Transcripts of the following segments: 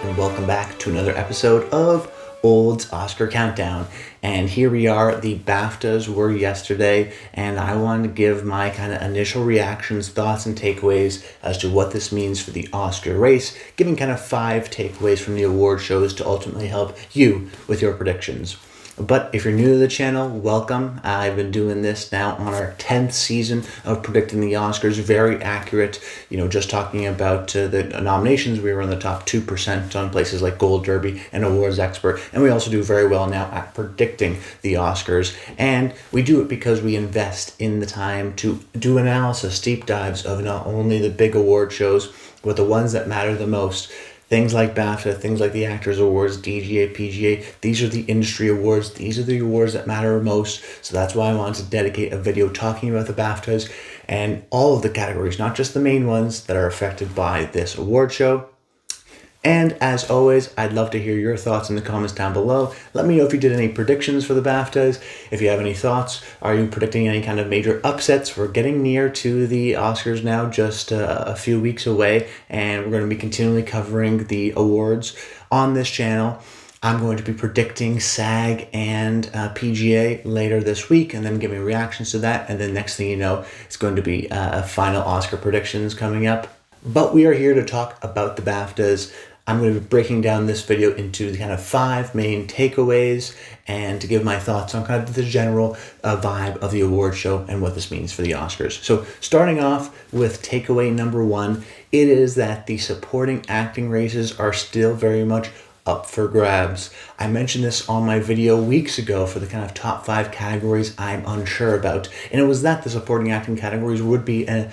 and welcome back to another episode of Old's Oscar Countdown. And here we are, the BAFTAs were yesterday, and I wanted to give my kind of initial reactions, thoughts, and takeaways as to what this means for the Oscar race, giving kind of 5 takeaways from the award shows to ultimately help you with your predictions. But if you're new to the channel, welcome. I've been doing this now on our 10th season of predicting the Oscars. Very accurate. Just talking about the nominations, we were in the top 2% on places like Gold Derby and Awards Expert. And we also do very well now at predicting the Oscars. And we do it because we invest in the time to do analysis, deep dives of not only the big award shows, but the ones that matter the most. Things like BAFTA, things like the Actors Awards, DGA, PGA, these are the industry awards. These are the awards that matter most. So that's why I wanted to dedicate a video talking about the BAFTAs and all of the categories, not just the main ones that are affected by this award show. And as always, I'd love to hear your thoughts in the comments down below. Let me know if you did any predictions for the BAFTAs. If you have any thoughts, are you predicting any kind of major upsets? We're getting near to the Oscars now, just a few weeks away, and we're going to be continually covering the awards on this channel. I'm going to be predicting SAG and PGA later this week and then giving reactions to that. And then next thing you know, it's going to be final Oscar predictions coming up. But we are here to talk about the BAFTAs. I'm going to be breaking down this video into the kind of 5 main takeaways and to give my thoughts on kind of the general vibe of the award show and what this means for the Oscars. So starting off with takeaway number 1, it is that the supporting acting races are still very much up for grabs. I mentioned this on my video weeks ago for the kind of top 5 categories I'm unsure about, and it was that the supporting acting categories would be a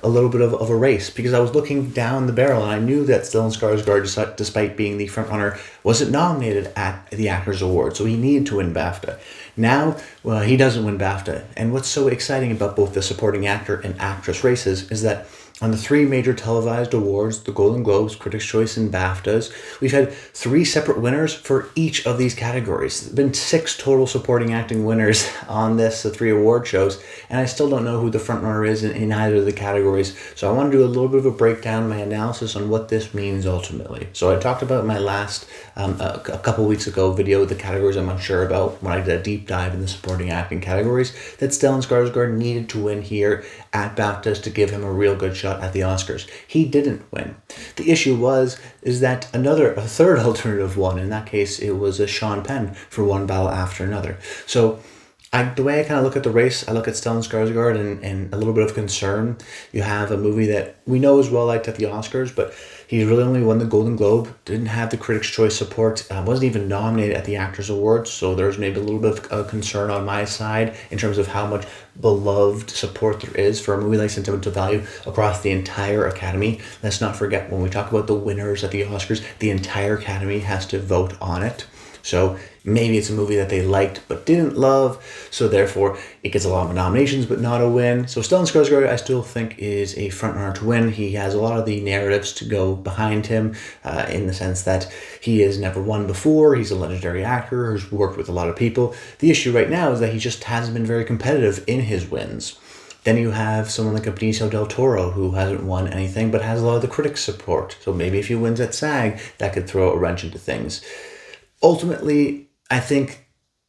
little bit of a race, because I was looking down the barrel and I knew that Stellan Skarsgård, despite being the frontrunner, wasn't nominated at the Actors Award, so he needed to win BAFTA. Now, he doesn't win BAFTA, and what's so exciting about both the supporting actor and actress races is that on the 3 major televised awards, the Golden Globes, Critics' Choice, and BAFTAs, we've had 3 separate winners for each of these categories. There have been 6 total supporting acting winners on the 3 award shows, and I still don't know who the frontrunner is in either of the categories. So I want to do a little bit of a breakdown, my analysis on what this means ultimately. So I talked about in my last, a couple weeks ago video, the categories I'm unsure about when I did a deep dive in the supporting acting categories, that Stellan Skarsgård needed to win here at BAFTAs to give him a real good shot at the Oscars. He didn't win. The issue is that a third alternative won. In that case, it was a Sean Penn for One Battle After Another. So the way I kind of look at the race, I look at Stellan Skarsgård and a little bit of concern. You have a movie that we know is well liked at the Oscars, but he really only won the Golden Globe, didn't have the Critics' Choice support, wasn't even nominated at the Actors Awards, so there's maybe a little bit of concern on my side in terms of how much beloved support there is for a movie like Sentimental Value across the entire Academy. Let's not forget, when we talk about the winners at the Oscars, the entire Academy has to vote on it. So maybe it's a movie that they liked but didn't love, so therefore it gets a lot of nominations but not a win. So Stellan Skarsgård, I still think, is a frontrunner to win. He has a lot of the narratives to go behind him in the sense that he has never won before. He's a legendary actor who's worked with a lot of people. The issue right now is that he just hasn't been very competitive in his wins. Then you have someone like a Benicio del Toro who hasn't won anything but has a lot of the critics' support. So maybe if he wins at SAG, that could throw a wrench into things. Ultimately, I think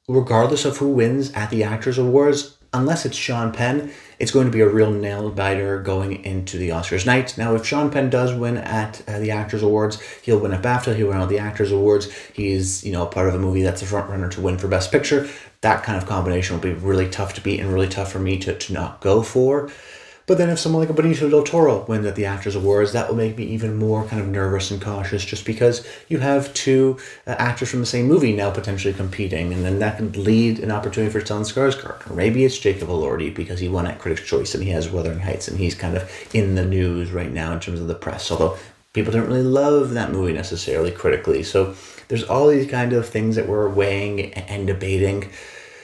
regardless of who wins at the Actors Awards, unless it's Sean Penn, it's going to be a real nail-biter going into the Oscars night. Now, if Sean Penn does win at the Actors Awards, he'll win at BAFTA, he'll win at the Actors Awards. He's, part of a movie that's a front-runner to win for Best Picture. That kind of combination will be really tough to beat and really tough for me to not go for. But then if someone like a Benicio del Toro wins at the Actors Awards, that will make me even more kind of nervous and cautious, just because you have 2 actors from the same movie now potentially competing, and then that could lead an opportunity for Stellan Skarsgård. Or maybe it's Jacob Elordi because he won at Critics' Choice and he has Wuthering Heights and he's kind of in the news right now in terms of the press, although people don't really love that movie necessarily critically. So there's all these kind of things that we're weighing and debating.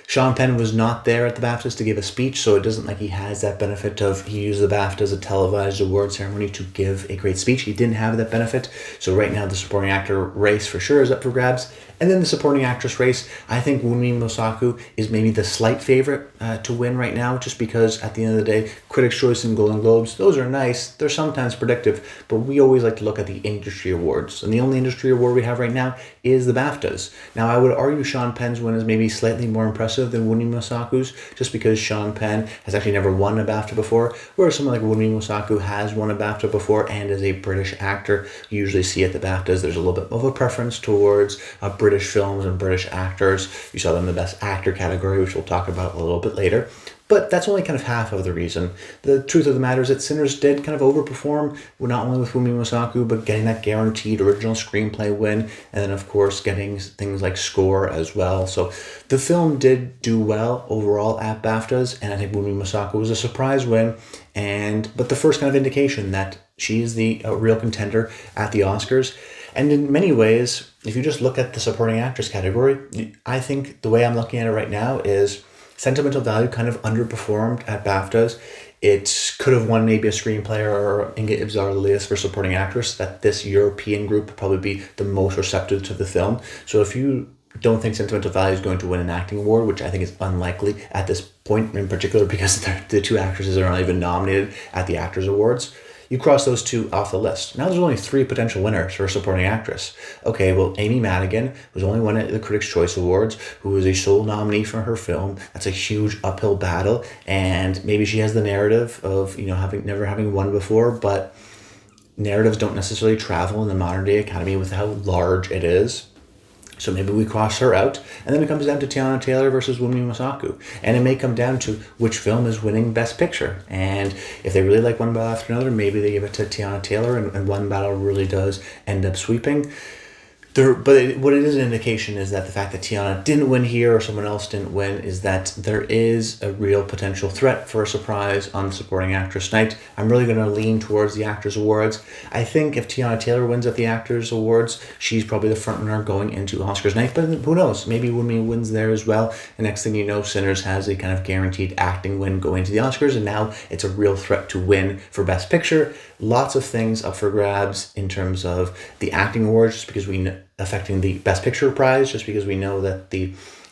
Sean Penn was not there at the BAFTAs to give a speech, so it doesn't like he has that benefit of he used the BAFTA as a televised award ceremony to give a great speech. He didn't have that benefit. So right now the supporting actor race for sure is up for grabs. And then the supporting actress race, I think Wunmi Mosaku is maybe the slight favorite to win right now, just because at the end of the day, Critics' Choice and Golden Globes, those are nice. They're sometimes predictive, but we always like to look at the industry awards. And the only industry award we have right now is the BAFTAs. Now, I would argue Sean Penn's win is maybe slightly more impressive than Wunmi Mosaku's, just because Sean Penn has actually never won a BAFTA before, whereas someone like Wunmi Mosaku has won a BAFTA before, and as a British actor, you usually see at the BAFTAs there's a little bit of a preference towards British films and British actors. You saw them in the Best Actor category, which we'll talk about a little bit later. But that's only kind of half of the reason. The truth of the matter is that Sinners did kind of overperform, not only with Wunmi Mosaku, but getting that guaranteed original screenplay win, and then of course getting things like score as well. So the film did do well overall at BAFTAs, and I think Wunmi Mosaku was a surprise win, but the first kind of indication that she's the real contender at the Oscars. And in many ways, if you just look at the supporting actress category, I think the way I'm looking at it right now is Sentimental Value kind of underperformed at BAFTAs. It could have won maybe a screenplay or Inga Ibzar for supporting actress, that this European group would probably be the most receptive to the film. So if you don't think Sentimental Value is going to win an acting award, which I think is unlikely at this point, in particular because the two actresses are not even nominated at the Actors Awards, you cross those two off the list. Now there's only 3 potential winners for a supporting actress. Okay, well, Amy Madigan was only won at the Critics' Choice Awards, who was a sole nominee for her film. That's a huge uphill battle, and maybe she has the narrative of never having won before, but narratives don't necessarily travel in the modern day Academy with how large it is. So maybe we cross her out, and then it comes down to Tiana Taylor versus Wunmi Mosaku. And it may come down to which film is winning Best Picture. And if they really like one battle after another, maybe they give it to Tiana Taylor, and one battle really does end up sweeping. What it is an indication is that the fact that Tiana didn't win here or someone else didn't win is that there is a real potential threat for a surprise on the supporting actress night. I'm really going to lean towards the Actors Awards. I think if Tiana Taylor wins at the Actors Awards, she's probably the frontrunner going into Oscars night, but who knows? Maybe Wunmi wins there as well. And next thing you know, Sinners has a kind of guaranteed acting win going to the Oscars, and now it's a real threat to win for Best Picture. Lots of things up for grabs in terms of the acting awards, just because affecting the Best Picture prize, just because we know that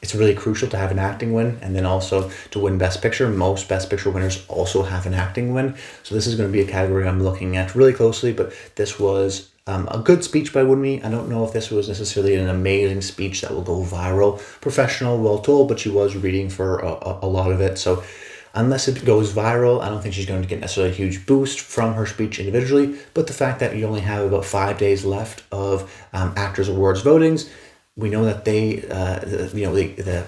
it's really crucial to have an acting win, and then also to win Best Picture. Most Best Picture winners also have an acting win. So this is going to be a category I'm looking at really closely, but this was a good speech by Wunmi. I don't know if this was necessarily an amazing speech that will go viral. Professional, well told, but she was reading for a lot of it. So unless it goes viral, I don't think she's going to get necessarily a huge boost from her speech individually, but the fact that you only have about 5 days left of Actors Awards votings, we know that the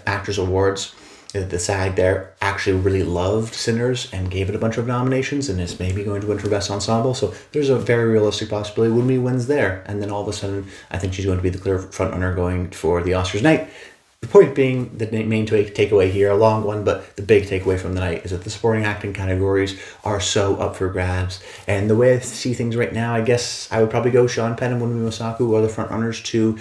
Actors Awards, the SAG there, actually really loved Sinners and gave it a bunch of nominations, and is maybe going to win for Best Ensemble. So there's a very realistic possibility Wunmi wins there, and then all of a sudden, I think she's going to be the clear frontrunner going for the Oscars night. The point being, the main takeaway here, a long one, but the big takeaway from the night is that the supporting acting categories are so up for grabs. And the way I see things right now, I guess I would probably go Sean Penn and Wunmi Mosaku are the front runners to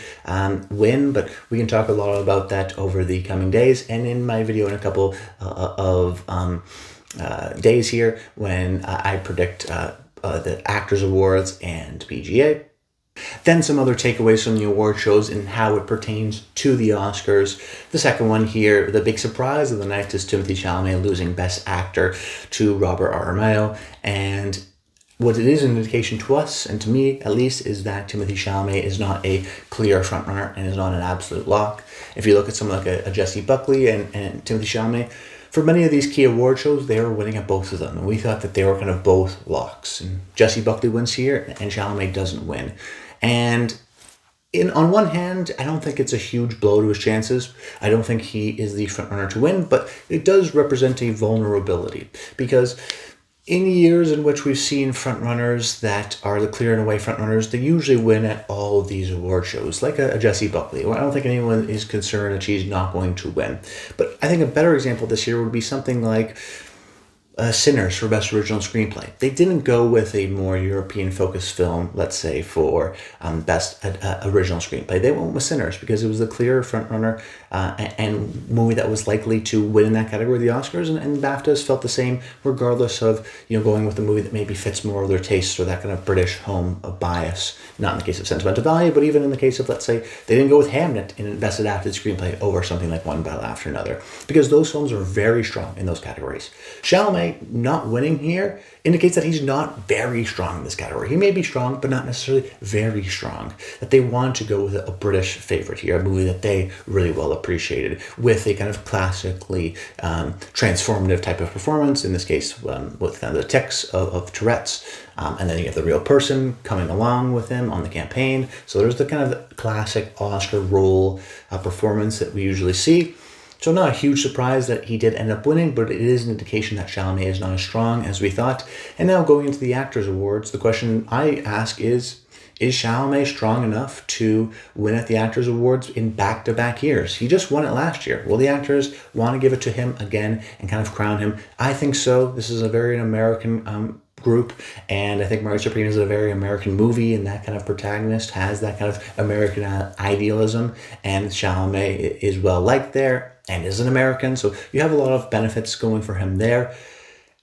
win, but we can talk a lot about that over the coming days. And in my video in a couple of days here, when I predict the Actors Awards and PGA. Then some other takeaways from the award shows and how it pertains to the Oscars. The second one here, the big surprise of the night is Timothée Chalamet losing Best Actor to Robert Aramayo. And what it is an indication to us, and to me at least, is that Timothée Chalamet is not a clear frontrunner and is not an absolute lock. If you look at someone like a Jessie Buckley and Timothée Chalamet, for many of these key award shows, they were winning at both of them. And we thought that they were kind of both locks. And Jessie Buckley wins here, and Chalamet doesn't win. And on one hand, I don't think it's a huge blow to his chances. I don't think he is the frontrunner to win, but it does represent a vulnerability. Because in years in which we've seen frontrunners that are the clear and away frontrunners, they usually win at all of these award shows, like a Jessie Buckley. I don't think anyone is concerned that she's not going to win. But I think a better example this year would be something like Sinners for Best Original Screenplay. They didn't go with a more European-focused film, let's say, for Best Original Screenplay. They went with Sinners because it was the clear frontrunner and movie that was likely to win in that category of the Oscars, and BAFTAs felt the same, regardless of going with a movie that maybe fits more of their tastes or that kind of British home of bias. Not in the case of Sentimental Value, but even in the case of, let's say, they didn't go with Hamnet in Best Adapted Screenplay over something like One Battle After Another, because those films are very strong in those categories. Chalamet not winning here indicates that he's not very strong in this category. He may be strong, but not necessarily very strong. That they want to go with a British favorite here, a movie that they really well appreciated, with a kind of classically transformative type of performance, in this case with kind of the tics of Tourette's, and then you have the real person coming along with him on the campaign. So there's the kind of classic Oscar role performance that we usually see. So not a huge surprise that he did end up winning, but it is an indication that Chalamet is not as strong as we thought. And now going into the Actors Awards, the question I ask is Chalamet strong enough to win at the Actors Awards in back-to-back years? He just won it last year. Will the actors want to give it to him again and kind of crown him? I think so. This is a very American group, and I think Mary Supreme is a very American movie, and that kind of protagonist has that kind of American idealism, and Chalamet is well liked there and is an American, so you have a lot of benefits going for him there.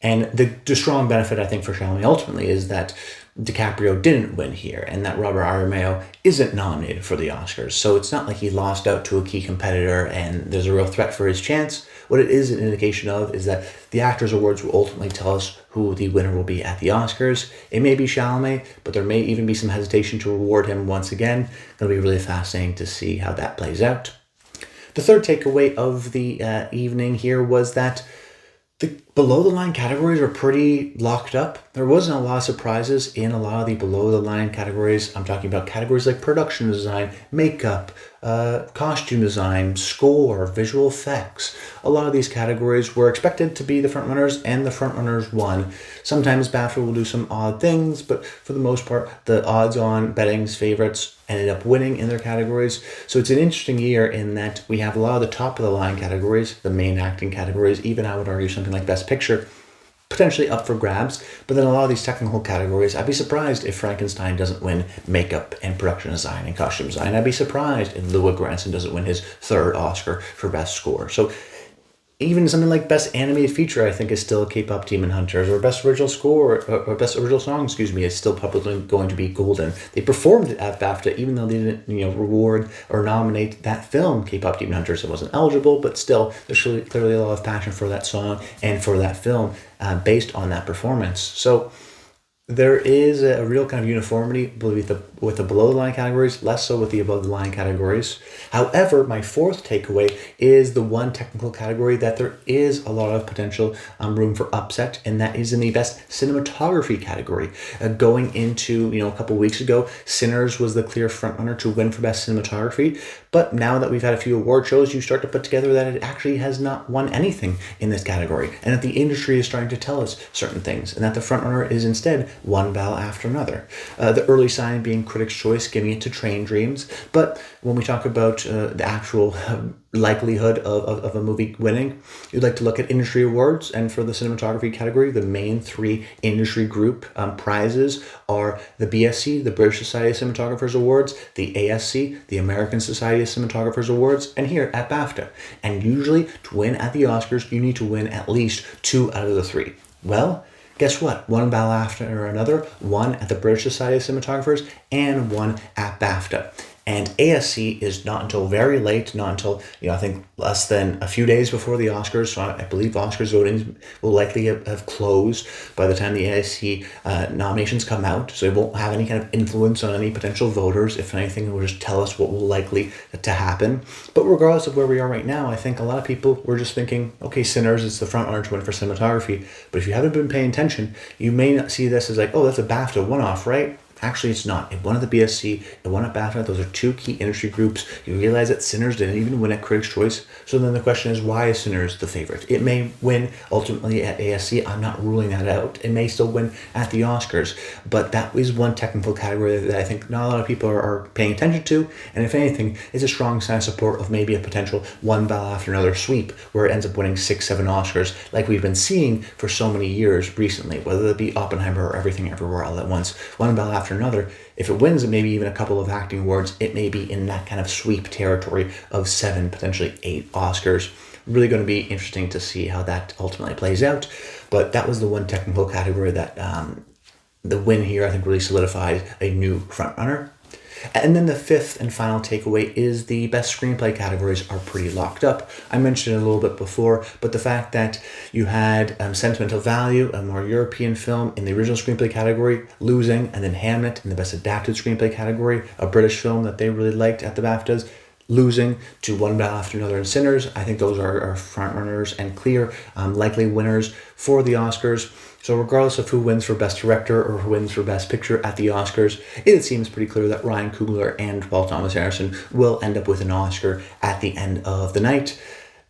And the strong benefit, I think, for Chalamet ultimately is that DiCaprio didn't win here, and that Robert Aramayo isn't nominated for the Oscars. So it's not like he lost out to a key competitor and there's a real threat for his chance. What it is an indication of is that the Actors Awards will ultimately tell us who the winner will be at the Oscars. It may be Chalamet, but there may even be some hesitation to reward him once again. It'll be really fascinating to see how that plays out. The third takeaway of the evening here was that the below-the-line categories are pretty locked up. There wasn't a lot of surprises in a lot of the below-the-line categories. I'm talking about categories like production design, makeup, costume design, score, visual effects. A lot of these categories were expected to be the frontrunners, and the frontrunners won. Sometimes BAFTA will do some odd things, but for the most part, the odds-on betting's favorites ended up winning in their categories. So it's an interesting year in that we have a lot of the top-of-the-line categories, the main acting categories, even I would argue something like Best Picture, potentially up for grabs, but then a lot of these technical categories, I'd be surprised if Frankenstein doesn't win makeup and production design and costume design. I'd be surprised if Louis Granson doesn't win his third Oscar for Best Score. So even something like Best Animated Feature, I think, is still K-pop Demon Hunters, or Best Original Score, or Best Original Song, is still probably going to be Golden. They performed it at BAFTA, even though they didn't, reward or nominate that film, K-pop Demon Hunters. It wasn't eligible, but still, there's clearly a lot of passion for that song and for that film based on that performance. So there is a real kind of uniformity with the below-the-line categories, less so with the above-the-line categories. However, my fourth takeaway is the one technical category that there is a lot of potential room for upset, and that is in the Best Cinematography category. Going into, a couple weeks ago, Sinners was the clear frontrunner to win for Best Cinematography, but now that we've had a few award shows, you start to put together that it actually has not won anything in this category, and that the industry is starting to tell us certain things, and that the frontrunner is instead One Battle After Another. The early sign being Critics' Choice, giving it to Train Dreams, but when we talk about the actual likelihood of a movie winning, you'd like to look at industry awards, and for the cinematography category, the main three industry group prizes are the BSC, the British Society of Cinematographers Awards, the ASC, the American Society of Cinematographers Awards, and here at BAFTA. And usually, to win at the Oscars, you need to win at least 2 out of the 3. Well, guess what? One battle after another, one at the British Society of Cinematographers, and one at BAFTA. And ASC is not until very late, not until, I think less than a few days before the Oscars. So I believe Oscars voting will likely have closed by the time the ASC nominations come out. So it won't have any kind of influence on any potential voters. If anything, it will just tell us what will likely to happen. But regardless of where we are right now, I think a lot of people were just thinking, okay, Sinners is the front runner to win for cinematography. But if you haven't been paying attention, you may not see this as like, oh, that's a BAFTA one-off, right? Actually, it's not. It won at the BSC, it won at BAFTA. Those are two key industry groups. You realize that Sinners didn't even win at Critics' Choice. So then the question is, why is Sinners the favorite? It may win ultimately at ASC. I'm not ruling that out. It may still win at the Oscars. But that is one technical category that I think not a lot of people are paying attention to. And if anything, it's a strong sign of support of maybe a potential one battle after another sweep where it ends up winning 6, 7 Oscars like we've been seeing for so many years recently, whether it be Oppenheimer or Everything Everywhere All at Once. One battle after another. If it wins maybe even a couple of acting awards, it may be in that kind of sweep territory of 7, potentially 8 Oscars. Really going to be interesting to see how that ultimately plays out. But that was the one technical category that the win here, I think, really solidified a new frontrunner. And then the fifth and final takeaway is the best screenplay categories are pretty locked up. I mentioned it a little bit before, but the fact that you had Sentimental Value, a more European film, in the original screenplay category, losing, and then Hamnet in the best adapted screenplay category, a British film that they really liked at the BAFTAs, losing to One Battle After Another and Sinners. I think those are frontrunners and clear likely winners for the Oscars. So regardless of who wins for Best Director or who wins for Best Picture at the Oscars, it seems pretty clear that Ryan Coogler and Paul Thomas Anderson will end up with an Oscar at the end of the night.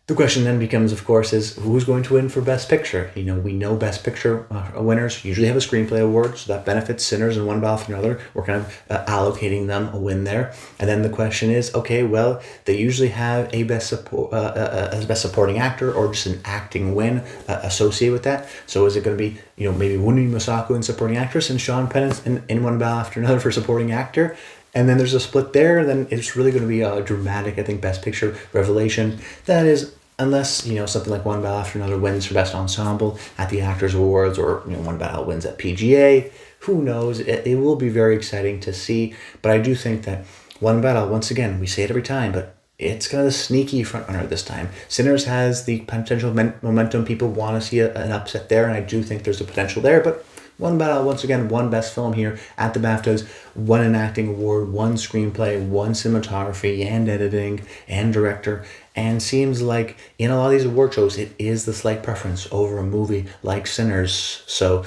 The question then becomes, of course, is who's going to win for Best Picture? We know Best Picture winners usually have a screenplay award, so that benefits Sinners and One Battle After Another. We're kind of allocating them a win there. And then the question is, okay, well, they usually have a Best Supporting Actor or just an acting win associated with that. So is it going to be, maybe Wunmi Mosaku in Supporting Actress and Sean Penn in One Battle After Another for Supporting Actor? And then there's a split there, and then it's really going to be a dramatic, I think, Best Picture revelation. That is, unless, something like One Battle After Another wins for Best Ensemble at the Actors Awards, or, One Battle wins at PGA. Who knows? It will be very exciting to see. But I do think that One Battle, once again, we say it every time, but it's kind of a sneaky frontrunner this time. Sinners has the potential momentum. People want to see an upset there, and I do think there's a potential there, but One Battle, once again, won Best Film here at the BAFTAs, won an acting award, won screenplay, won cinematography and editing and director, and seems like in a lot of these award shows, it is the slight preference over a movie like Sinners. So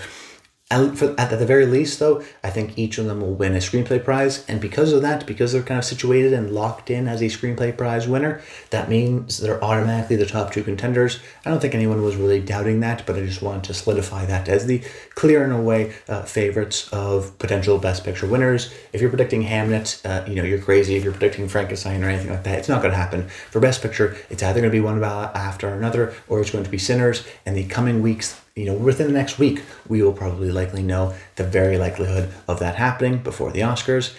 at the very least, though, I think each of them will win a screenplay prize. And because of that, because they're kind of situated and locked in as a screenplay prize winner, that means they're automatically the top 2 contenders. I don't think anyone was really doubting that, but I just wanted to solidify that as the clear and away favorites of potential Best Picture winners. If you're predicting Hamnet, you're crazy. If you're predicting Frankenstein or anything like that, it's not going to happen. For Best Picture, it's either going to be One Battle After Another, or it's going to be Sinners. In the coming weeks, within the next week, we will probably likely know the very likelihood of that happening before the Oscars.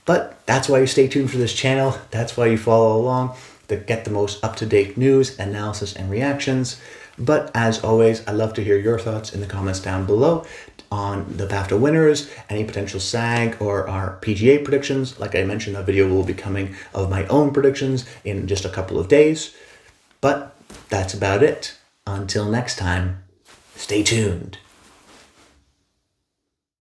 But that's why you stay tuned for this channel. That's why you follow along to get the most up-to-date news, analysis, and reactions. But as always, I'd love to hear your thoughts in the comments down below on the BAFTA winners, any potential SAG or our PGA predictions. Like I mentioned, a video will be coming of my own predictions in just a couple of days. But that's about it. Until next time, stay tuned.